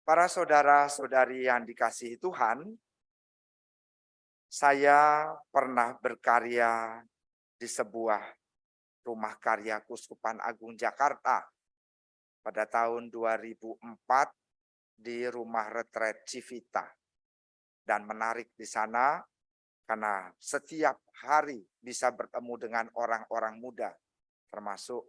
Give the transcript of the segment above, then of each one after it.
Para saudara-saudari yang dikasihi Tuhan, saya pernah berkarya di sebuah rumah karya Kuskupan Agung Jakarta pada tahun 2004 di Rumah Retret Civita. Dan menarik di sana karena setiap hari bisa bertemu dengan orang-orang muda, termasuk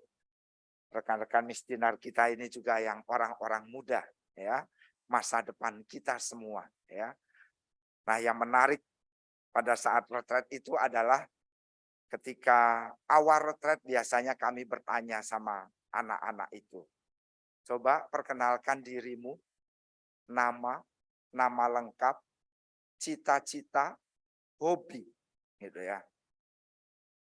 rekan-rekan misioner kita ini juga yang orang-orang muda, ya, masa depan kita semua, ya. Nah, yang menarik pada saat retret itu adalah ketika awal retret biasanya kami bertanya sama anak-anak itu. Coba perkenalkan dirimu, nama, nama lengkap, cita-cita, hobi, gitu ya.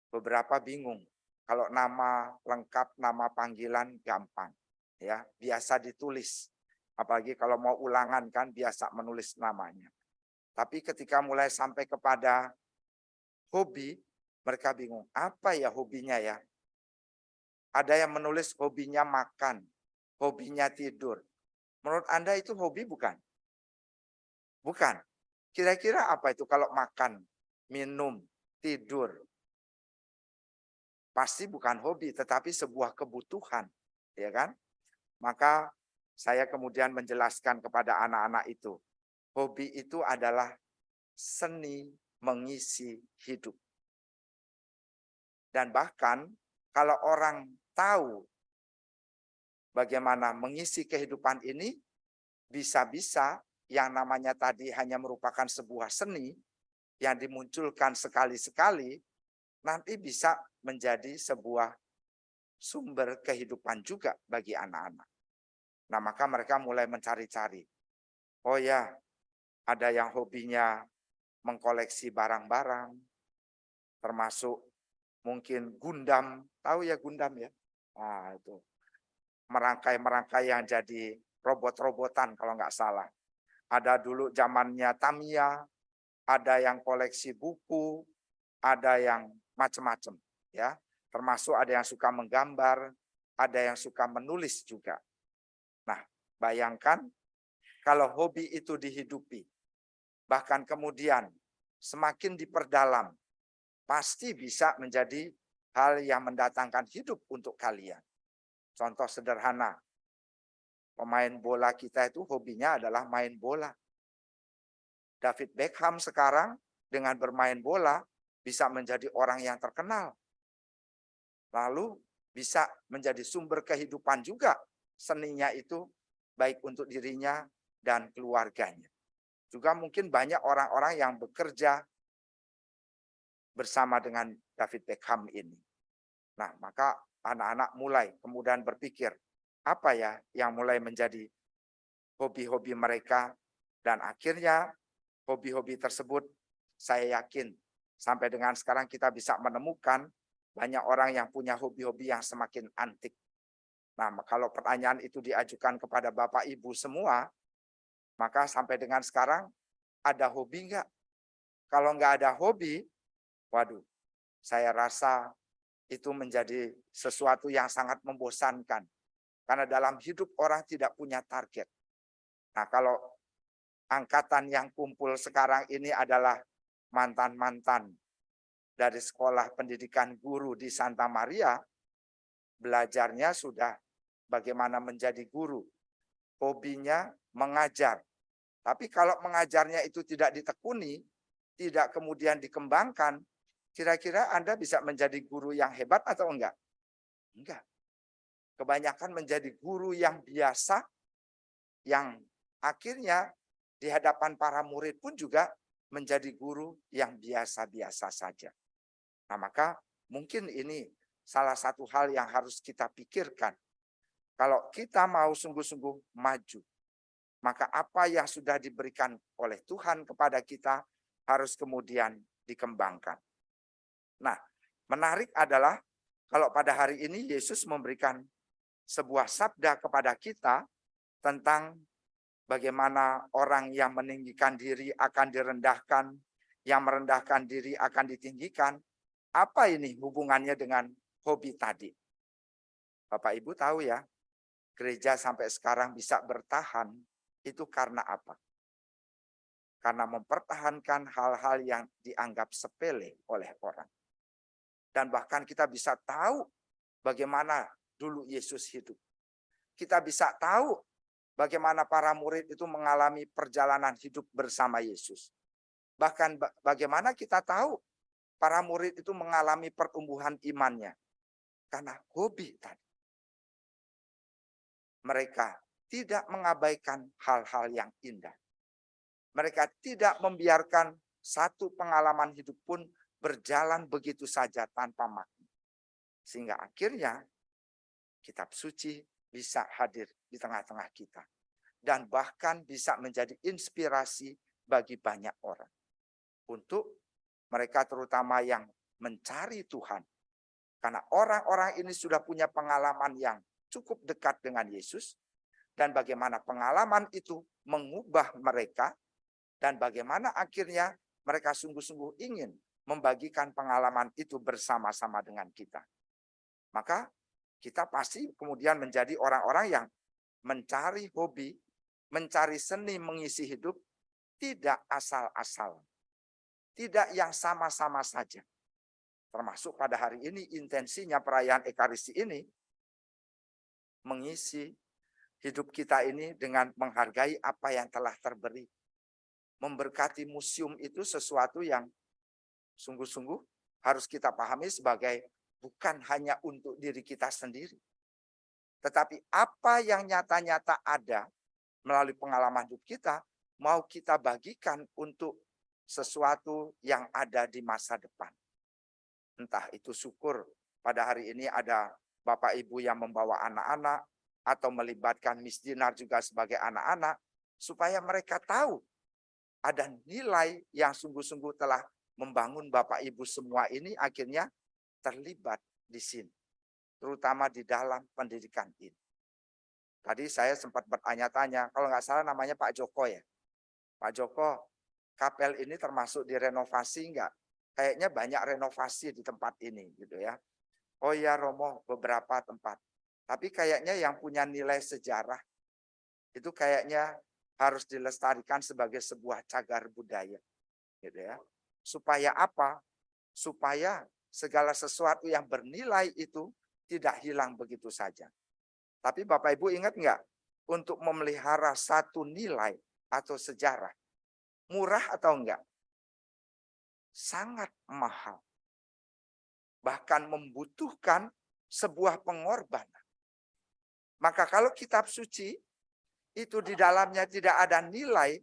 Beberapa bingung. Kalau nama lengkap, nama panggilan gampang, ya, biasa ditulis. Apalagi kalau mau ulangan kan biasa menulis namanya. Tapi ketika mulai sampai kepada hobi, mereka bingung, apa ya hobinya ya? Ada yang menulis hobinya makan, hobinya tidur. Menurut Anda itu hobi bukan? Bukan. Kira-kira apa itu kalau makan, minum, tidur? Pasti bukan hobi, tetapi sebuah kebutuhan, ya kan? Maka saya kemudian menjelaskan kepada anak-anak itu, hobi itu adalah seni mengisi hidup. Dan bahkan kalau orang tahu bagaimana mengisi kehidupan ini, bisa-bisa yang namanya tadi hanya merupakan sebuah seni yang dimunculkan sekali-sekali, nanti bisa menjadi sebuah sumber kehidupan juga bagi anak-anak. Nah, maka mereka mulai mencari-cari. Oh ya, ada yang hobinya mengkoleksi barang-barang, termasuk mungkin Gundam. Tahu ya Gundam ya? Nah, itu. Merangkai-merangkai yang jadi robot-robotan kalau nggak salah. Ada dulu zamannya Tamiya, ada yang koleksi buku, ada yang macam-macam, ya. Termasuk ada yang suka menggambar, ada yang suka menulis juga. Nah, bayangkan kalau hobi itu dihidupi, bahkan kemudian semakin diperdalam, pasti bisa menjadi hal yang mendatangkan hidup untuk kalian. Contoh sederhana, pemain bola kita itu hobinya adalah main bola. David Beckham sekarang dengan bermain bola bisa menjadi orang yang terkenal. Lalu bisa menjadi sumber kehidupan juga seninya itu baik untuk dirinya dan keluarganya. Juga mungkin banyak orang-orang yang bekerja bersama dengan David Beckham ini. Nah, maka anak-anak mulai kemudian berpikir, apa ya yang mulai menjadi hobi-hobi mereka, dan akhirnya hobi-hobi tersebut saya yakin sampai dengan sekarang kita bisa menemukan banyak orang yang punya hobi-hobi yang semakin antik. Nah, kalau pertanyaan itu diajukan kepada Bapak Ibu semua, maka sampai dengan sekarang ada hobi enggak? Kalau enggak ada hobi, waduh, saya rasa itu menjadi sesuatu yang sangat membosankan. Karena dalam hidup orang tidak punya target. Nah, kalau angkatan yang kumpul sekarang ini adalah mantan-mantan dari sekolah pendidikan guru di Santa Maria, belajarnya sudah bagaimana menjadi guru. Hobinya mengajar. Tapi kalau mengajarnya itu tidak ditekuni, tidak kemudian dikembangkan, kira-kira Anda bisa menjadi guru yang hebat atau enggak? Enggak. Kebanyakan menjadi guru yang biasa, yang akhirnya di hadapan para murid pun juga menjadi guru yang biasa-biasa saja. Nah, maka mungkin ini salah satu hal yang harus kita pikirkan. Kalau kita mau sungguh-sungguh maju, maka apa yang sudah diberikan oleh Tuhan kepada kita harus kemudian dikembangkan. Nah, menarik adalah kalau pada hari ini Yesus memberikan sebuah sabda kepada kita tentang bagaimana orang yang meninggikan diri akan direndahkan, yang merendahkan diri akan ditinggikan. Apa ini hubungannya dengan hobi tadi? Bapak Ibu tahu ya, gereja sampai sekarang bisa bertahan Itu karena apa? Karena mempertahankan hal-hal yang dianggap sepele oleh orang. Dan bahkan kita bisa tahu bagaimana dulu Yesus hidup. Kita bisa tahu bagaimana para murid itu mengalami perjalanan hidup bersama Yesus. Bahkan bagaimana kita tahu para murid itu mengalami pertumbuhan imannya. Karena hobi tadi. Mereka tidak mengabaikan hal-hal yang indah. Mereka tidak membiarkan satu pengalaman hidup pun berjalan begitu saja tanpa makna. Sehingga akhirnya kitab suci bisa hadir di tengah-tengah kita. Dan bahkan bisa menjadi inspirasi bagi banyak orang. Untuk mereka terutama yang mencari Tuhan. Karena orang-orang ini sudah punya pengalaman yang cukup dekat dengan Yesus. Dan bagaimana pengalaman itu mengubah mereka. Dan bagaimana akhirnya mereka sungguh-sungguh ingin membagikan pengalaman itu bersama-sama dengan kita. Maka kita pasti kemudian menjadi orang-orang yang mencari hobi, mencari seni mengisi hidup, tidak asal-asal. Tidak yang sama-sama saja. Termasuk pada hari ini intensinya perayaan Ekaristi ini, mengisi hidup kita ini dengan menghargai apa yang telah terberi. Memberkati museum itu sesuatu yang sungguh-sungguh harus kita pahami sebagai bukan hanya untuk diri kita sendiri. Tetapi apa yang nyata-nyata ada melalui pengalaman hidup kita, mau kita bagikan untuk sesuatu yang ada di masa depan. Entah itu syukur pada hari ini ada Bapak Ibu yang membawa anak-anak, atau melibatkan Miss Dinar juga sebagai anak-anak, supaya mereka tahu ada nilai yang sungguh-sungguh telah membangun Bapak Ibu semua ini akhirnya terlibat di sini. Terutama di dalam pendidikan ini. Tadi saya sempat bertanya-tanya, kalau nggak salah namanya Pak Joko ya. Pak Joko, kapel ini termasuk direnovasi nggak? Kayaknya banyak renovasi di tempat ini gitu ya. Oh ya Romo, beberapa tempat. Tapi kayaknya yang punya nilai sejarah itu kayaknya harus dilestarikan sebagai sebuah cagar budaya. Gitu ya. Supaya apa? Supaya segala sesuatu yang bernilai itu tidak hilang begitu saja. Tapi Bapak Ibu ingat nggak? Untuk memelihara satu nilai atau sejarah. Murah atau enggak? Sangat mahal. Bahkan membutuhkan sebuah pengorbanan. Maka kalau kitab suci itu di dalamnya tidak ada nilai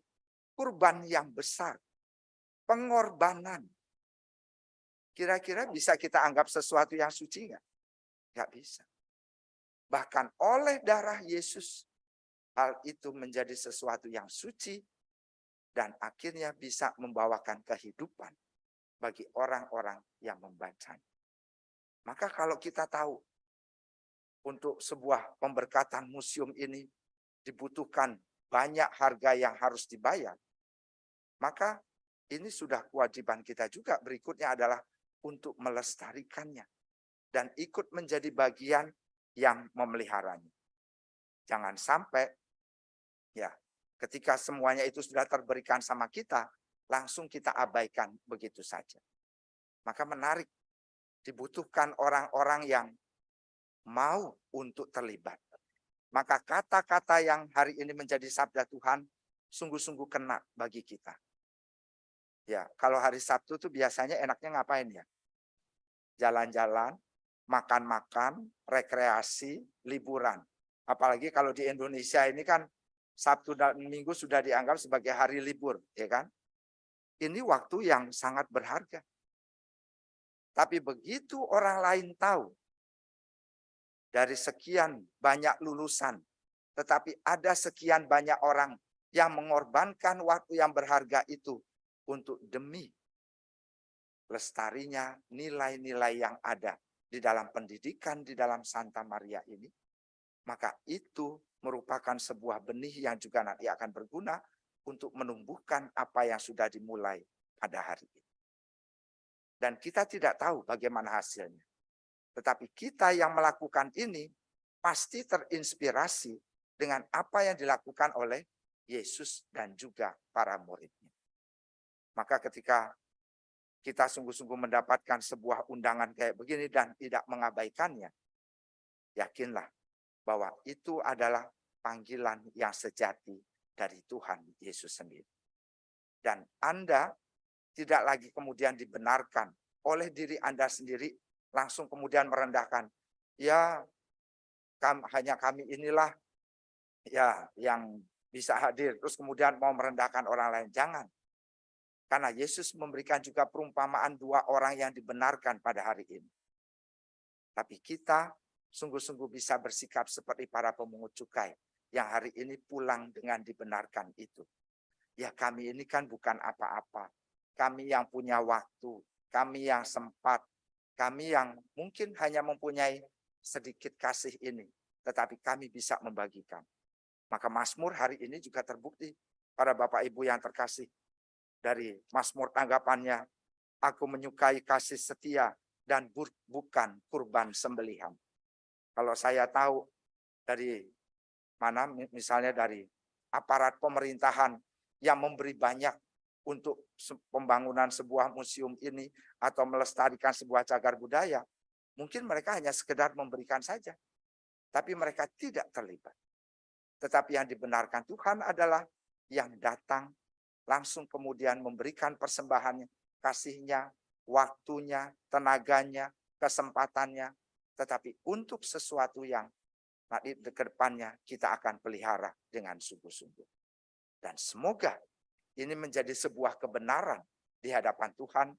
kurban yang besar. Pengorbanan. Kira-kira bisa kita anggap sesuatu yang suci enggak? Enggak bisa. Bahkan oleh darah Yesus, hal itu menjadi sesuatu yang suci dan akhirnya bisa membawakan kehidupan bagi orang-orang yang membacanya. Maka kalau kita tahu untuk sebuah pemberkatan museum ini dibutuhkan banyak harga yang harus dibayar, maka ini sudah kewajiban kita juga. Berikutnya adalah untuk melestarikannya dan ikut menjadi bagian yang memeliharanya. Jangan sampai ya ketika semuanya itu sudah terberikan sama kita, langsung kita abaikan begitu saja. Maka menarik, dibutuhkan orang-orang yang mau untuk terlibat. Maka kata-kata yang hari ini menjadi sabda Tuhan sungguh-sungguh kena bagi kita. Ya, kalau hari Sabtu tuh biasanya enaknya ngapain ya? Jalan-jalan, makan-makan, rekreasi, liburan. Apalagi kalau di Indonesia ini kan Sabtu dan Minggu sudah dianggap sebagai hari libur, ya kan? Ini waktu yang sangat berharga. Tapi begitu orang lain tahu dari sekian banyak lulusan, tetapi ada sekian banyak orang yang mengorbankan waktu yang berharga itu untuk demi lestarinya nilai-nilai yang ada di dalam pendidikan di dalam Santa Maria ini, maka itu merupakan sebuah benih yang juga nanti akan berguna untuk menumbuhkan apa yang sudah dimulai pada hari ini. Dan kita tidak tahu bagaimana hasilnya. Tetapi kita yang melakukan ini pasti terinspirasi dengan apa yang dilakukan oleh Yesus dan juga para muridnya. Maka ketika kita sungguh-sungguh mendapatkan sebuah undangan kayak begini dan tidak mengabaikannya, yakinlah bahwa itu adalah panggilan yang sejati dari Tuhan Yesus sendiri. Dan Anda tidak lagi kemudian dibenarkan oleh diri Anda sendiri, langsung kemudian merendahkan. Ya, hanya kami inilah ya yang bisa hadir, terus kemudian mau merendahkan orang lain. Jangan. Karena Yesus memberikan juga perumpamaan 2 orang yang dibenarkan pada hari ini. Tapi kita sungguh-sungguh bisa bersikap seperti para pemungut cukai yang hari ini pulang dengan dibenarkan itu. Ya kami ini kan bukan apa-apa. Kami yang punya waktu, kami yang sempat, kami yang mungkin hanya mempunyai sedikit kasih ini. Tetapi kami bisa membagikan. Maka Mazmur hari ini juga terbukti para Bapak Ibu yang terkasih. Dari Mazmur tanggapannya, aku menyukai kasih setia dan bukan kurban sembelihan. Kalau saya tahu dari mana, misalnya dari aparat pemerintahan yang memberi banyak untuk pembangunan sebuah museum ini atau melestarikan sebuah cagar budaya, mungkin mereka hanya sekedar memberikan saja, tapi mereka tidak terlibat. Tetapi yang dibenarkan Tuhan adalah yang datang langsung kemudian memberikan persembahannya, kasihnya, waktunya, tenaganya, kesempatannya, tetapi untuk sesuatu yang nanti ke depannya kita akan pelihara dengan sungguh-sungguh. Dan semoga ini menjadi sebuah kebenaran di hadapan Tuhan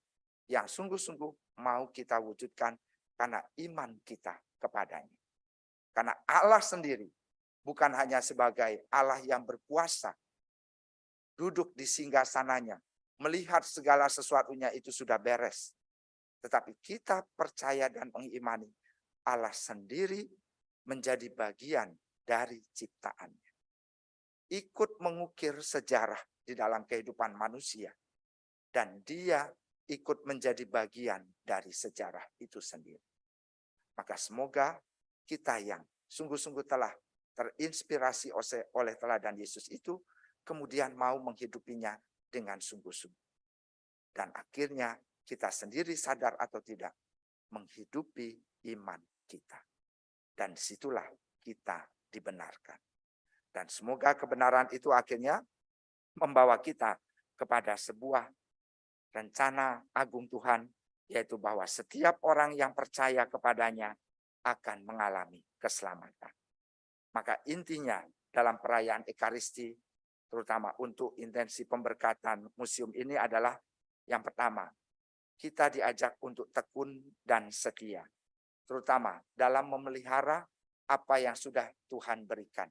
yang sungguh-sungguh mau kita wujudkan karena iman kita kepadanya. Karena Allah sendiri bukan hanya sebagai Allah yang berkuasa, duduk di singgasananya, melihat segala sesuatunya itu sudah beres. Tetapi kita percaya dan mengimani Allah sendiri menjadi bagian dari ciptaannya. Ikut mengukir sejarah di dalam kehidupan manusia. Dan dia ikut menjadi bagian dari sejarah itu sendiri. Maka semoga kita yang sungguh-sungguh telah terinspirasi oleh teladan Yesus itu, kemudian mau menghidupinya dengan sungguh-sungguh. Dan akhirnya kita sendiri sadar atau tidak, menghidupi iman kita. Dan disitulah kita dibenarkan. Dan semoga kebenaran itu akhirnya membawa kita kepada sebuah rencana agung Tuhan, yaitu bahwa setiap orang yang percaya kepadanya akan mengalami keselamatan. Maka intinya dalam perayaan Ekaristi, terutama untuk intensi pemberkatan museum ini adalah yang pertama, kita diajak untuk tekun dan setia. Terutama dalam memelihara apa yang sudah Tuhan berikan.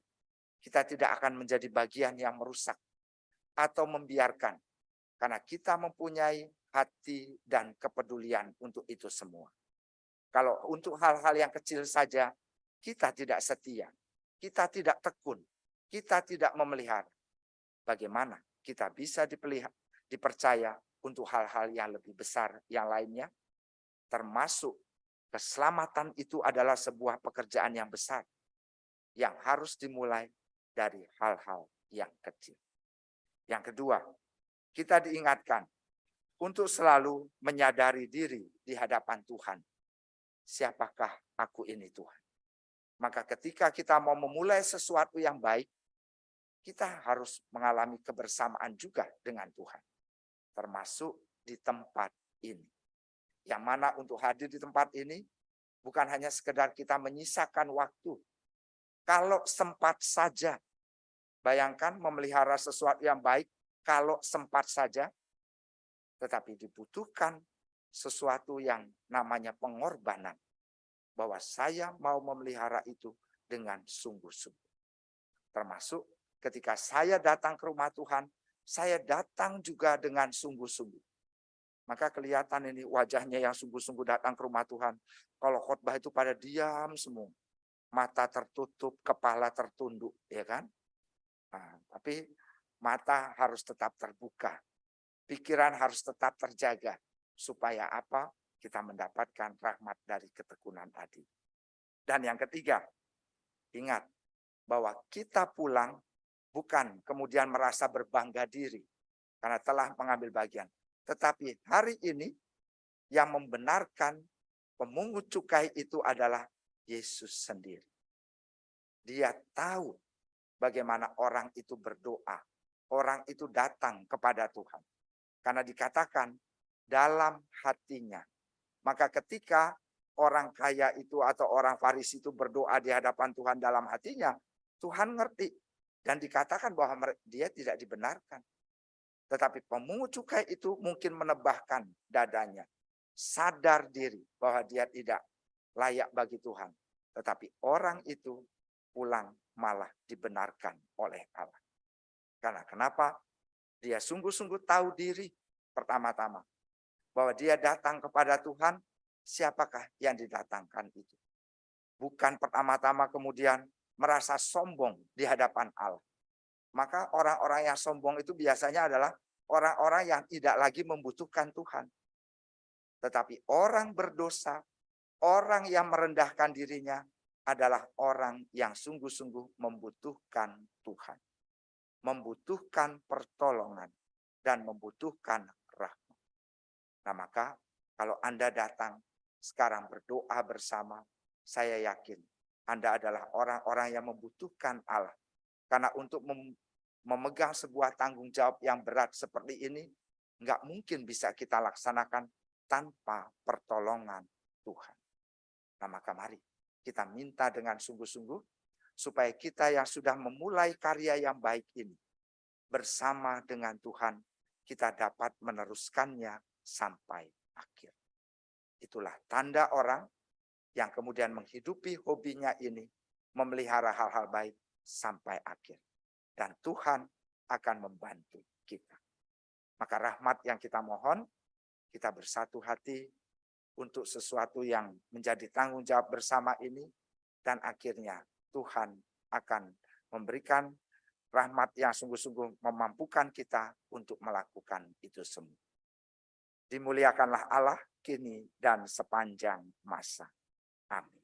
Kita tidak akan menjadi bagian yang merusak atau membiarkan. Karena kita mempunyai hati dan kepedulian untuk itu semua. Kalau untuk hal-hal yang kecil saja, kita tidak setia. Kita tidak tekun. Kita tidak memelihara. Bagaimana kita bisa dipercaya untuk hal-hal yang lebih besar yang lainnya? Termasuk keselamatan itu adalah sebuah pekerjaan yang besar. Yang harus dimulai dari hal-hal yang kecil. Yang kedua, kita diingatkan untuk selalu menyadari diri di hadapan Tuhan. Siapakah aku ini Tuhan? Maka ketika kita mau memulai sesuatu yang baik, kita harus mengalami kebersamaan juga dengan Tuhan. Termasuk di tempat ini. Yang mana untuk hadir di tempat ini, bukan hanya sekedar kita menyisakan waktu. Kalau sempat saja, bayangkan memelihara sesuatu yang baik, kalau sempat saja, tetapi dibutuhkan sesuatu yang namanya pengorbanan. Bahwa saya mau memelihara itu dengan sungguh-sungguh. Termasuk ketika saya datang ke rumah Tuhan, saya datang juga dengan sungguh-sungguh. Maka kelihatan ini wajahnya yang sungguh-sungguh datang ke rumah Tuhan. Kalau khotbah itu pada diam semua. Mata tertutup, kepala tertunduk, ya kan? Nah, tapi mata harus tetap terbuka. Pikiran harus tetap terjaga. Supaya apa? Kita mendapatkan rahmat dari ketekunan tadi. Dan yang ketiga, ingat bahwa kita pulang bukan kemudian merasa berbangga diri karena telah mengambil bagian. Tetapi hari ini yang membenarkan pemungut cukai itu adalah Yesus sendiri. Dia tahu bagaimana orang itu berdoa. Orang itu datang kepada Tuhan. Karena dikatakan dalam hatinya. Maka ketika orang kaya itu atau orang Farisi itu berdoa di hadapan Tuhan dalam hatinya, Tuhan ngerti. Dan dikatakan bahwa dia tidak dibenarkan. Tetapi pemungut cukai itu mungkin menebahkan dadanya. Sadar diri bahwa dia tidak layak bagi Tuhan. Tetapi orang itu pulang malah dibenarkan oleh Allah. Karena kenapa? Dia sungguh-sungguh tahu diri pertama-tama. Bahwa dia datang kepada Tuhan, siapakah yang didatangkan itu? Bukan pertama-tama kemudian merasa sombong di hadapan Allah. Maka orang-orang yang sombong itu biasanya adalah orang-orang yang tidak lagi membutuhkan Tuhan. Tetapi orang berdosa, orang yang merendahkan dirinya adalah orang yang sungguh-sungguh membutuhkan Tuhan. Membutuhkan pertolongan dan membutuhkan rahmat. Nah maka kalau Anda datang sekarang berdoa bersama, saya yakin Anda adalah orang-orang yang membutuhkan Allah. Karena untuk memegang sebuah tanggung jawab yang berat seperti ini, nggak mungkin bisa kita laksanakan tanpa pertolongan Tuhan. Nah maka mari kita minta dengan sungguh-sungguh, supaya kita yang sudah memulai karya yang baik ini, bersama dengan Tuhan, kita dapat meneruskannya sampai akhir. Itulah tanda orang yang kemudian menghidupi hobinya ini, memelihara hal-hal baik sampai akhir. Dan Tuhan akan membantu kita. Maka rahmat yang kita mohon, kita bersatu hati untuk sesuatu yang menjadi tanggung jawab bersama ini, dan akhirnya Tuhan akan memberikan rahmat yang sungguh-sungguh memampukan kita untuk melakukan itu semua. Dimuliakanlah Allah kini dan sepanjang masa. Amin.